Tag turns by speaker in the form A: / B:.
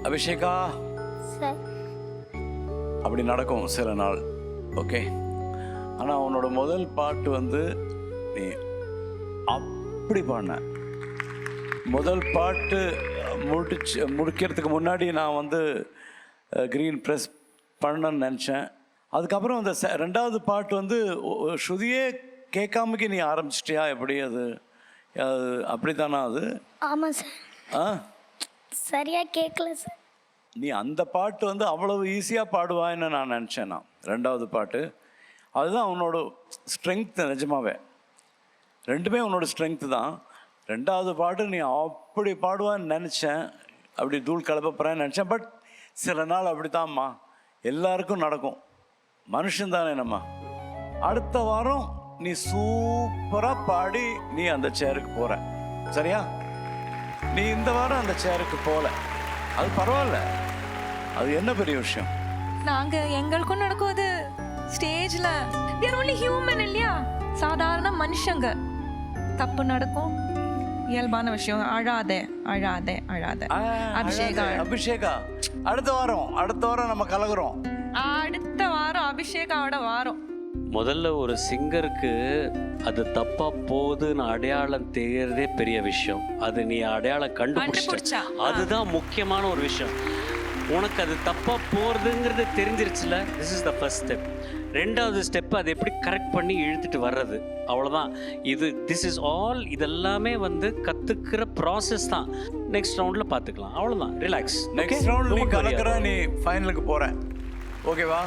A: Abhisheka,
B: sir.
A: அப்படி நடக்கும் சில நாள். ஓகே, ஆனால் அவனோட முதல் பாட்டு வந்து நீ அப்படி பாடின. முதல் பாட்டு முடிக்கிறதுக்கு முன்னாடி நான் வந்து க்ரீன் ப்ரெஸ் பண்ணணும்னு நினச்சேன். அதுக்கப்புறம் அந்த ரெண்டாவது பாட்டு வந்து ஸ்ருதியே கேட்காமக்கி நீ ஆரம்பிச்சிட்டியா? எப்படி அது அப்படித்தானா அது?
B: ஆமாம் சார்.
A: ஆ,
B: சரியாக கேட்கல சார்.
A: நீ அந்த பாட்டு வந்து அவ்வளவு ஈஸியாக பாடுவான்னு நான் நினச்சேன். நான் ரெண்டாவது பாட்டு அதுதான் உன்னோட ஸ்ட்ரென்த்து. நிஜமாவே ரெண்டுமே உன்னோட ஸ்ட்ரென்த்து தான். ரெண்டாவது பாட்டு நீ அப்படி பாடுவான்னு நினச்சேன், அப்படி தூள் கலப்பறேன்னு நினச்சேன். பட் சில நாள் அப்படி தான்மா, எல்லாருக்கும் நடக்கும். மனுஷன் தானே நம்ம. அடுத்த வாரம் நீ சூப்பராக பாடி நீ அந்த சேருக்கு போகிற, சரியா? நீ இந்த வாரம் அந்த சேருக்கு போகல, அது பரவாயில்ல. அது என்ன பெரிய விஷயம்?
C: நாங்க எங்களுக்கும் நடக்கும் அது. ஸ்டேஜ்ல we are only human இல்லையா? சாதாரண மனுஷங்க. தப்பு நடக்கும், இயல்பான விஷயம். அழாதே அழாதே அழாதே. அபிஷேகா,
A: அபிஷேகா, அடுத்த வாரம் நம்ம கலகுறோம்.
C: அடுத்த வாரம் அபிஷேகாவோட வாரம்.
D: முதல்ல ஒரு சிங்கருக்கு அது தப்பா போகுதுன்னு அடையாளம் தெரியறதே பெரிய விஷயம். அது நீ அடையாளம் கண்டுபிடிச்சா அதுதான் முக்கியமான ஒரு விஷயம். உனக்கு அது தப்பா போறதுங்கிறது தெரிஞ்சிருச்சுல, this is the first step. ரெண்டாவது ஸ்டெப் அதை எப்படி கரெக்ட் பண்ணி இழுத்துட்டு வர்றது, அவ்வளோதான். This is all. இதெல்லாமே வந்து கற்றுக்கிற ப்ராசஸ் தான். நெக்ஸ்ட் ரவுண்டில் பார்த்துக்கலாம், அவ்வளோதான். ரிலாக்ஸ்.
A: நெக்ஸ்ட் ரவுண்ட் நீ கலக்கிற, நீ ஃபைனலுக்கு போகிற, ஓகேவா?